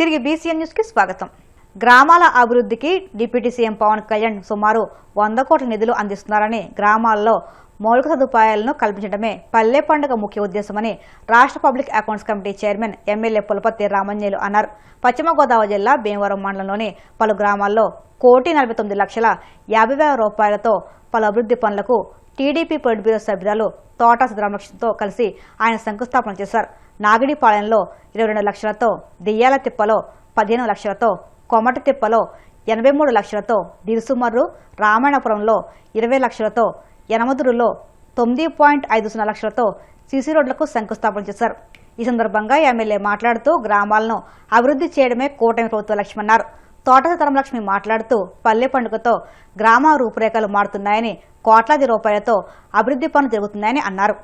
తిరిగి BCN news కి స్వాగతం. గ్రామాల అభివృద్ధికి డిప్యూటీ సీఎం పవన్ కళ్యాణ్ సుమారు 100 కోట్ల నిధులు అందిస్తున్నారని, గ్రామాల్లో మౌలిక సదుపాయాలను కల్పించడమే పల్లె పండుగ ముఖ్య ఉద్దేశమని రాష్ట్ర public accounts committee chairman MLA Pulaparthi Ramanjaneyulu అన్నారు. పశ్చిమ గోదావరి జిల్లా భీమవరం మండలంలోని పలు గ్రామాల్లో 1,49,50,000 రూపాయలతో పలు అభివృద్ధి పనులకు టీడీపీ పొలిట్ బ్యూరో సభ్యురాలు తోట సిద్ధరామలక్ష్మితో కలిసి ఆయన శంకుస్థాపన చేశారు. నాగిడిపాళెంలో 22 లక్షలతో, దెయ్యాల తిప్పలో 15 లక్షలతో, కొమటి తిప్పలో 83 లక్షలతో, దిరుసుమర్రు రామాయణపురంలో 20 లక్షలతో, యనమదురులో 9.5 లక్షలతో సీసీ రోడ్లకు శంకుస్థాపన చేశారు. ఈ సందర్భంగా ఎమ్మెల్యే మాట్లాడుతూ గ్రామాలను అభివృద్ధి చేయడమే కూటమి ప్రభుత్వ లక్ష్యమన్నారు. తోట సిద్ధరామలక్ష్మి మాట్లాడుతూ పల్లె పండుగతో గ్రామ రూపురేఖలు మారుతున్నాయని, కోట్లాది రూపాయలతో అభివృద్ధి పనులు జరుగుతున్నాయని అన్నారు.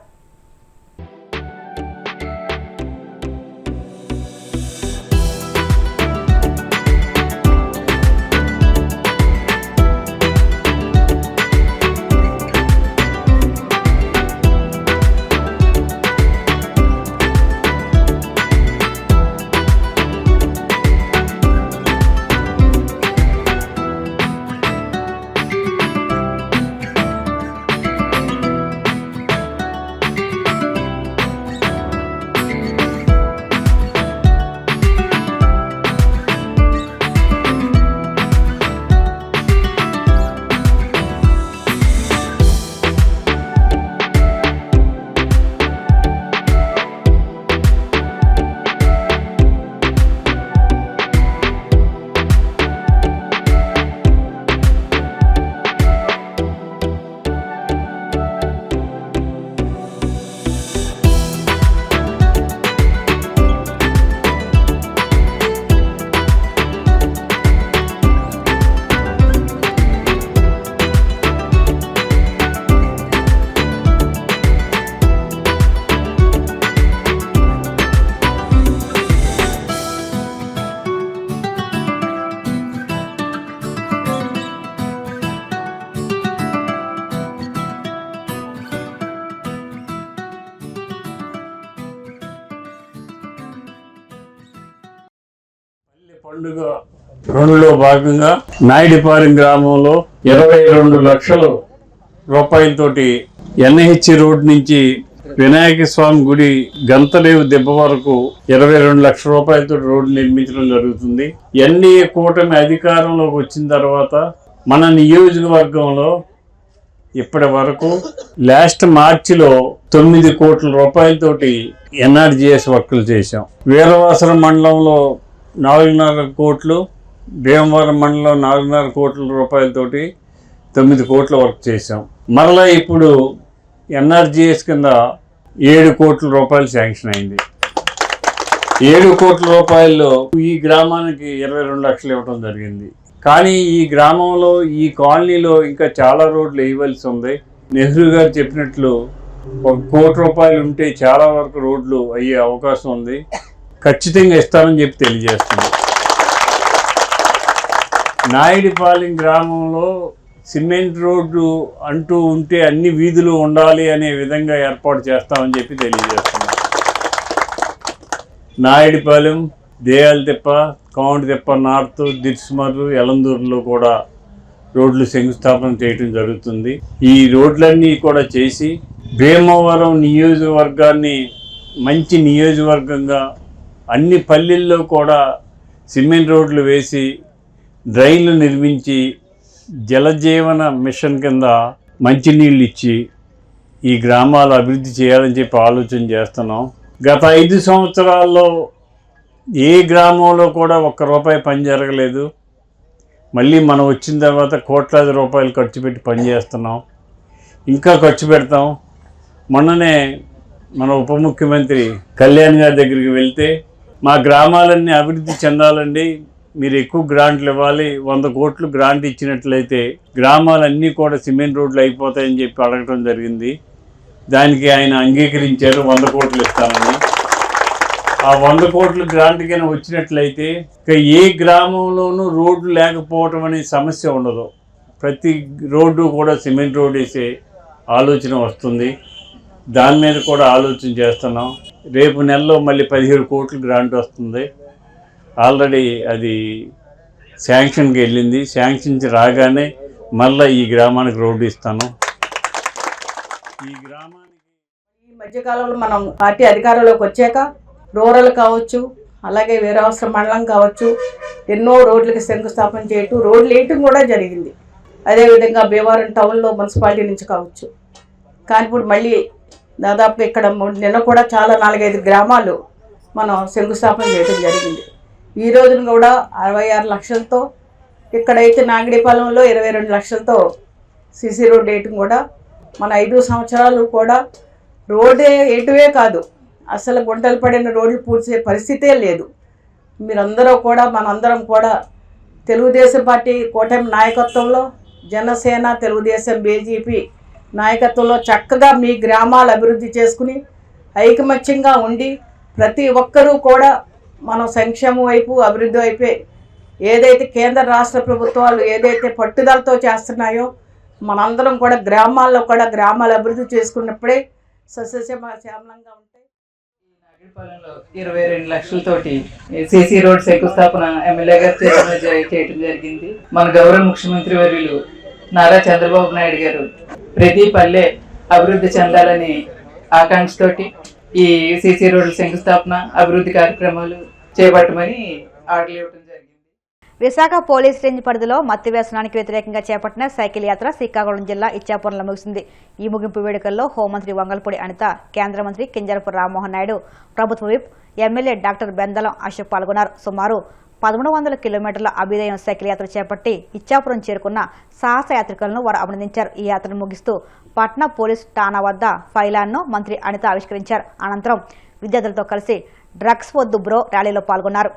పండుగ 2లో భాగంగా నాయుడిపాలెం గ్రామంలో 22 లక్షల రూపాయలతోటి ఎన్హెచ్ రోడ్ నుంచి వినాయక స్వామి గుడి గంతలేవు దెబ్బ వరకు 22 లక్షల రూపాయలతో రోడ్డు నిర్మించడం జరుగుతుంది. ఎన్డీఏ కూటమి అధికారంలోకి వచ్చిన తర్వాత మన నియోజకవర్గంలో ఇప్పటి వరకు లాస్ట్ మార్చిలో 9 కోట్ల రూపాయలతోటి ఎన్ఆర్జీఎస్ వర్కులు చేశాం. వీరవాసరం మండలంలో 4.5 కోట్లు, భీమవరం మండలం 4.5 కోట్ల రూపాయలతోటి 9 కోట్ల వర్క్ చేశాం. మరలా ఇప్పుడు ఎన్ఆర్జీఎస్ కింద 7 కోట్ల రూపాయలు శాంక్షన్ అయింది. 7 కోట్ల రూపాయల్లో ఈ గ్రామానికి 22 లక్షలు ఇవ్వడం జరిగింది. కానీ ఈ గ్రామంలో, ఈ కాలనీలో ఇంకా చాలా రోడ్లు వేయవలసి ఉంది. నెహ్రూ గారు చెప్పినట్లు 1 కోటి రూపాయలు ఉంటే చాలా వరకు రోడ్లు అయ్యే అవకాశం ఉంది. ఖచ్చితంగా ఇస్తామని చెప్పి తెలియజేస్తుంది. నాయుడిపాలెం గ్రామంలో సిమెంట్ రోడ్డు అంటూ ఉంటే అన్ని వీధులు ఉండాలి అనే విధంగా ఏర్పాటు చేస్తామని చెప్పి తెలియజేస్తుంది. నాయుడిపాలెం, దేయాలతిప్ప, కోమటితిప్ప నార్త్, దిర్సుమర్రు, ఎలందూరులో కూడా రోడ్లు శంకుస్థాపన చేయడం జరుగుతుంది. ఈ రోడ్లన్నీ కూడా చేసి భీమవరం నియోజకవర్గాన్ని మంచి నియోజకవర్గంగా అన్ని పల్లెల్లో కూడా సిమెంట్ రోడ్లు వేసి, డ్రైన్లు నిర్మించి, జలజీవన మిషన్ కింద మంచినీళ్ళు ఇచ్చి ఈ గ్రామాలు అభివృద్ధి చేయాలని చెప్పి ఆలోచన చేస్తున్నాం. గత 5 సంవత్సరాల్లో ఏ గ్రామంలో కూడా 1 రూపాయి పని జరగలేదు. మళ్ళీ మనం వచ్చిన తర్వాత కోట్లాది రూపాయలు ఖర్చు పెట్టి పని చేస్తున్నాం. ఇంకా ఖర్చు పెడతాం. మొన్ననే మన ఉప ముఖ్యమంత్రి కళ్యాణ్ గారి దగ్గరికి వెళ్తే, మా గ్రామాలన్నీ అభివృద్ధి చెందాలండి, మీరు ఎక్కువ గ్రాంట్లు ఇవ్వాలి, 100 కోట్లు గ్రాంట్ ఇచ్చినట్లయితే గ్రామాలన్నీ కూడా సిమెంట్ రోడ్లు అయిపోతాయని చెప్పి అడగటం జరిగింది. దానికి ఆయన అంగీకరించారు, 100 కోట్లు ఇస్తానని. ఆ 100 కోట్ల గ్రాంట్ కింద వచ్చినట్లయితే ఇక ఏ గ్రామంలోనూ రోడ్లు లేకపోవటం అనే సమస్య ఉండదు. ప్రతి రోడ్డు కూడా సిమెంట్ రోడ్ వేసే ఆలోచన వస్తుంది. దాని మీద కూడా ఆలోచన చేస్తున్నాం. రేపు నెలలో మళ్ళీ 17 కోట్లు గ్రాంట్ వస్తుంది. ఆల్రెడీ అది శాంక్షన్కి వెళ్ళింది. శాంక్షన్స్ రాగానే మళ్ళీ ఈ గ్రామానికి రోడ్డు ఇస్తాను. ఈ మధ్యకాలంలో మనం పార్టీ అధికారంలోకి వచ్చాక రూరల్ కావచ్చు, అలాగే వీరవసర మండలం కావచ్చు, ఎన్నో రోడ్లకి శంకుస్థాపన చేయటం, రోడ్లు వేయటం కూడా జరిగింది. అదేవిధంగా భీమవరం టౌన్లో మున్సిపాలిటీ నుంచి కావచ్చు. కానీ ఇప్పుడు మళ్ళీ దాదాపు ఇక్కడ నిన్న కూడా చాలా 4-5 గ్రామాలు మనం శంకుస్థాపన చేయడం జరిగింది. ఈ రోజున కూడా 66 లక్షలతో, ఇక్కడైతే నాగిడిపాలెంలో 22 లక్షలతో సీసీ రోడ్ వేయటం కూడా మన 5 సంవత్సరాలు కూడా రోడ్డే వేయటమే కాదు, అసలు గుంటలు పడిన రోడ్లు పూడ్చే పరిస్థితే లేదు. మీరందరూ కూడా మనందరం కూడా తెలుగుదేశం పార్టీ కూటమి నాయకత్వంలో, జనసేన, తెలుగుదేశం, బీజేపీ నాయకత్వంలో చక్కగా మీ గ్రామాలు అభివృద్ధి చేసుకుని ఐకమత్యంగా ఉండి ప్రతి ఒక్కరూ కూడా మనం సంక్షేమం వైపు, అభివృద్ధి వైపే ఏదైతే కేంద్ర రాష్ట్ర ప్రభుత్వాలు ఏదైతే పట్టుదలతో చేస్తున్నాయో మనందరం కూడా గ్రామాల్లో కూడా గ్రామాలు అభివృద్ధి చేసుకున్నప్పుడే సస్యశ్యామలంగా ఉంటాయి. నాగిడిపాలెంలో 22 లక్షలతోటి సీసీ రోడ్ శంకుస్థాపన ఎమ్మెల్యే గారు చేయడం జరిగింది. మన గౌరవ ముఖ్యమంత్రి వర్యులు నారా చంద్రబాబు నాయుడు గారు ప్రతి పల్లె అభివృద్ధి చెందాలని ఆకాంక్షతోటి ఈ సీసీ రోడ్ల శంకుస్థాపన అభివృద్ధి కార్యక్రమాలు చేపట్టమని ఆర్డర్లు ఇవ్వడం జరిగింది. విశాఖ పోలీస్ రేంజ్ పరిధిలో మత్తు వ్యసనానికి వ్యతిరేకంగా చేపట్టిన సైకిల్ యాత్ర శ్రీకాకుళం జిల్లా ఇచ్చాపురంలో ముగిసింది. ఈ ముగింపు వేడుకల్లో హోంమంత్రి వంగల్పూడి అనిత, కేంద్ర మంత్రి కింజరపు రామ్మోహన్ నాయుడు, ప్రభుత్వ whip, MLA doctor Bendalam Ashok పాల్గొన్నారు. సుమారు 1300 కిలోమీటర్ల అభిదయం సైకిల్ యాత్ర చేపట్టి ఇచ్చాపురం చేరుకున్న సాహస యాత్రికులను వారు అభినందించారు. ఈ యాత్రను ముగిస్తూ పట్నా పోలీస్ ఠాణా వద్ద ఫైలాన్ను మంత్రి అనిత ఆవిష్కరించారు. అనంతరం విద్యార్థులతో కలిసి డ్రగ్స్ వద్దు బ్రో ర్యాలీలో పాల్గొన్నారు.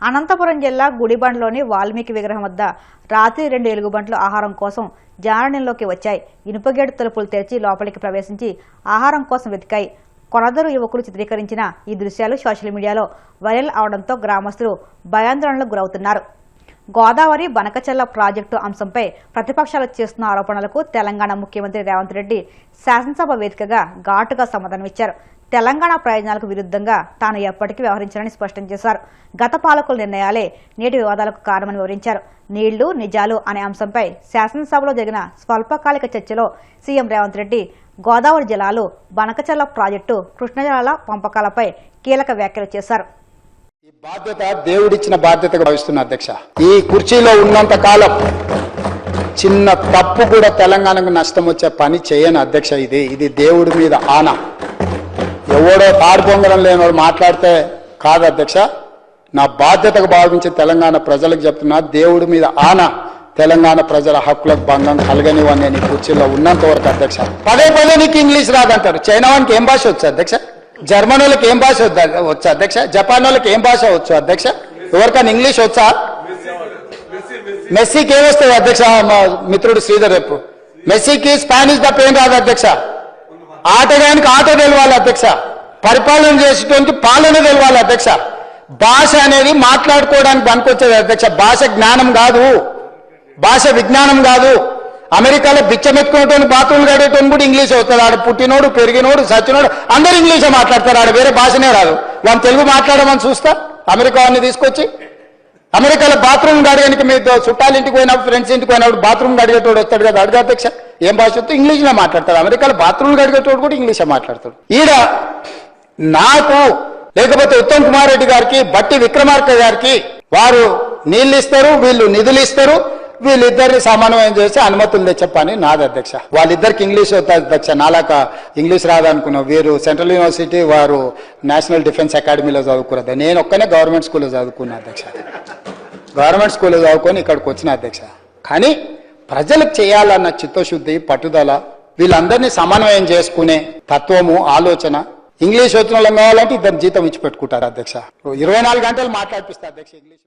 అనంతపురం జిల్లా గుడిబండ్లోని వాల్మీకి విగ్రహం వద్ద రాత్రి 2 ఎలుగుబంట్లు ఆహారం కోసం జారణ్యంలోకి వచ్చాయి. ఇనుపగేటు తలుపులు తెరిచి లోపలికి ప్రవేశించి ఆహారం కోసం వెతికాయి. కొనదరు యువకులు చిత్రీకరించిన ఈ దృశ్యాలు సోషల్ మీడియాలో వైరల్ అవడంతో గ్రామస్తులు భయాందోళనలకు గురవుతున్నారు. గోదావరి బనకచెర్ల ప్రాజెక్టు అంశంపై ప్రతిపక్షాలు చేస్తున్న ఆరోపణలకు తెలంగాణ ముఖ్యమంత్రి రేవంత్ రెడ్డి శాసనసభ వేదికగా ఘాటుగా సమాధానమిచ్చారు. తెలంగాణ ప్రయోజనాలకు విరుద్ధంగా తాను ఎప్పటికీ వ్యవహరించాలని స్పష్టం చేశారు. గత పాలకుల నిర్ణయాలే నేటి వివాదాలకు కారణమని వివరించారు. నీళ్లు నిజాలు అనే అంశంపై శాసనసభలో జరిగిన స్వల్పకాలిక చర్చలో సీఎం రేవంత్ రెడ్డి గోదావరి జలాలు, బనకచెర్ల ప్రాజెక్టు, కృష్ణజలాల పంపకాలపై కీలక వ్యాఖ్యలు చేశారు. ఈ బాధ్యత దేవుడిచ్చిన బాధ్యతగా భావిస్తున్నా అధ్యక్ష. ఈ కుర్చీలో ఉన్నంత కాలం చిన్న తప్పు కూడా తెలంగాణకు నష్టం వచ్చే పని చేయను అధ్యక్ష. ఇది దేవుడి మీద ఆన. ఎవడో తాడు పొంగడం లేనివాడు మాట్లాడితే కాదు అధ్యక్ష. నా బాధ్యతగా భావించి తెలంగాణ ప్రజలకు చెప్తున్నా, దేవుడి మీద ఆన, తెలంగాణ ప్రజల హక్కులకు భంగం కలగనివని నేను కుర్చీలో ఉన్నంత వరకు అధ్యక్ష. పదే నీకు ఇంగ్లీష్ రాదంటారు. చైనా వానికి ఏం భాష వచ్చు అధ్యక్ష? జర్మన్ వాళ్ళకి ఏం భాష వచ్చు అధ్యక్ష? జపాన్ వాళ్ళకి ఏం భాష వచ్చు అధ్యక్ష? ఎవరికైనా ఇంగ్లీష్ వచ్చా? మెస్సీకి ఏమొస్తుంది అధ్యక్ష? మా మిత్రుడు శ్రీధర్ రేపు మెస్సీకి స్పానిష్ తప్ప ఏం రాదు అధ్యక్ష. ఆటగానికి ఆట తెలవాలి అధ్యక్ష. పరిపాలన చేసేటువంటి పాలన తెలవాలి అధ్యక్ష. భాష అనేది మాట్లాడుకోవడానికి పనికొచ్చేది అధ్యక్ష. భాష జ్ఞానం కాదు, భాష విజ్ఞానం కాదు. అమెరికాలో బిచ్చమెత్తుకునేటువంటి బాత్రూమ్లు గడేటువంటి కూడా ఇంగ్లీష్ అవుతుంది. ఆడ పుట్టినోడు, పెరిగినోడు, సచ్చినోడు అందరూ ఇంగ్లీషే మాట్లాడతారు. ఆడ వేరే భాషనే రాదు. వాళ్ళు తెలుగు మాట్లాడమని చూస్తా అమెరికా వాడిని తీసుకొచ్చి. అమెరికాలో బాత్రూమ్ గడగడానికి మీరు చుట్టాలింటికి పోయినప్పుడు ఫ్రెండ్స్ ఇంటికి పోయినప్పుడు బాత్రూమ్ గడిగేటోడు వస్తాడు కదా, అడుగు అధ్యక్ష ఏం భాష వస్తే ఇంగ్లీష్లో మాట్లాడతాడు. అమెరికాలో బాత్రూమ్ గడిగేటోడు కూడా ఇంగ్లీషే మాట్లాడతాడు. ఈడ నాకు లేకపోతే ఉత్తమ్ కుమార్ రెడ్డి గారికి, బట్టి విక్రమార్క గారికి వారు నీళ్లు ఇస్తారు, వీళ్ళు నిధులు ఇస్తారు, వీళ్ళిద్దరిని సమన్వయం చేసి అనుమతులు తెచ్చే పని నాది అధ్యక్ష. వాళ్ళిద్దరికి ఇంగ్లీష్ వస్తుంది అధ్యక్ష, నాలాక ఇంగ్లీష్ రాదనుకున్నాం. వీరు సెంట్రల్ యూనివర్సిటీ, వారు నేషనల్ డిఫెన్స్ అకాడమీలో చదువుకున్నది. నేను ఒక్కనే గవర్నమెంట్ స్కూల్లో చదువుకున్నా అధ్యక్ష. గవర్నమెంట్ స్కూల్లో చదువుకొని ఇక్కడికి వచ్చిన అధ్యక్ష. కానీ ప్రజలకు చేయాలన్న చిత్తశుద్ధి, పట్టుదల, వీళ్ళందరినీ సమన్వయం చేసుకునే తత్వము, ఆలోచన. ఇంగ్లీష్ వచ్చిన వాళ్ళం కావాలంటే ఇద్దరు జీతం ఇచ్చి పెట్టుకుంటారు అధ్యక్ష. 24 గంటలు మాట్లాడిపిస్తా అధ్యక్ష ఇంగ్లీష్.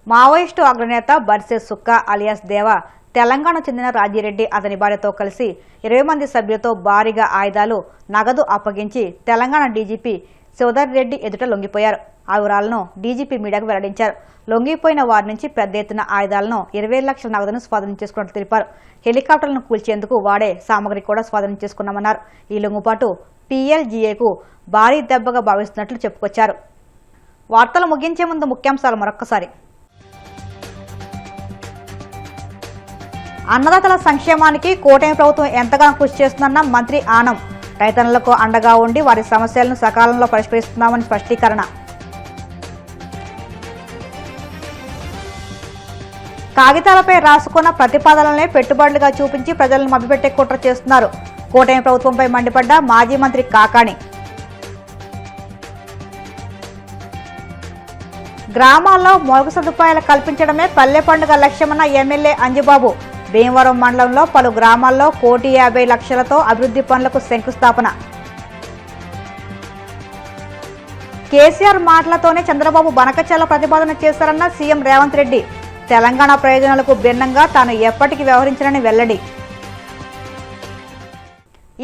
మావోయిస్టు అగ్రనేత బర్సే సుక్క అలియాస్ దేవ తెలంగాణ చెందిన రాజిరెడ్డి అతని భార్యతో కలిసి 20 మంది సభ్యులతో భారీగా ఆయుధాలు, నగదు అప్పగించి తెలంగాణ డీజీపీ శివధర్ రెడ్డి ఎదుట లొంగిపోయారు. ఆ వివరాలను డీజీపీ మీడియాకు వెల్లడించారు. లొంగిపోయిన వారి నుంచి పెద్ద ఎత్తున ఆయుధాలను, 20 లక్షల నగదును స్వాధీనం చేసుకున్నట్లు తెలిపారు. హెలికాప్టర్లను కూల్చేందుకు వాడే సామగ్రి కూడా స్వాధీనం చేసుకున్నామన్నారు. ఈ లొంగుబాటు పీఎల్జీఏకు భారీ దెబ్బగా భావిస్తున్నట్లు చెప్పుకొచ్చారు. వార్తలు ముగించే ముందు ముఖ్యాంశాలు మరొక్కసారి. అన్నదాతల సంక్షేమానికి కూటమి ప్రభుత్వం ఎంతగానో కృషి చేస్తుందన్న మంత్రి ఆనం. రైతన్నులకు అండగా ఉండి వారి సమస్యలను సకాలంలో పరిష్కరిస్తున్నామని స్పష్టీకరణ. కాగితాలపై రాసుకున్న ప్రతిపాదనలనే పెట్టుబడులుగా చూపించి ప్రజలను మభ్యపెట్టే కుట్ర చేస్తున్నారు. కూటమి ప్రభుత్వంపై మండిపడ్డ మాజీ మంత్రి కాకాణి. గ్రామాల్లో మౌలిక సదుపాయాలు కల్పించడమే పల్లె పండుగ లక్ష్యమన్న ఎమ్మెల్యే అంజిబాబు. భీమవరం మండలంలో పలు గ్రామాల్లో 1,50,00,000తో అభివృద్ధి పనులకు శంకుస్థాపన. కేసీఆర్ మాటలతోనే చంద్రబాబు బనకచల్ల ప్రతిపాదన చేశారన్న సీఎం రేవంత్ రెడ్డి. తెలంగాణ ప్రయోజనాలకు భిన్నంగా తాను ఎప్పటికీ వ్యవహరించనని వెల్లడి.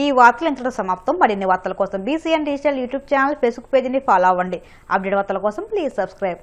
ఈ వార్తలు ఇంతటితో సమాప్తం. మరిన్ని వార్తల కోసం BCN digital YouTube channel, Facebook పేజీని ఫాలో అవ్వండి. అప్డేట్ వార్తల కోసం ప్లీజ్ సబ్స్క్రైబ్.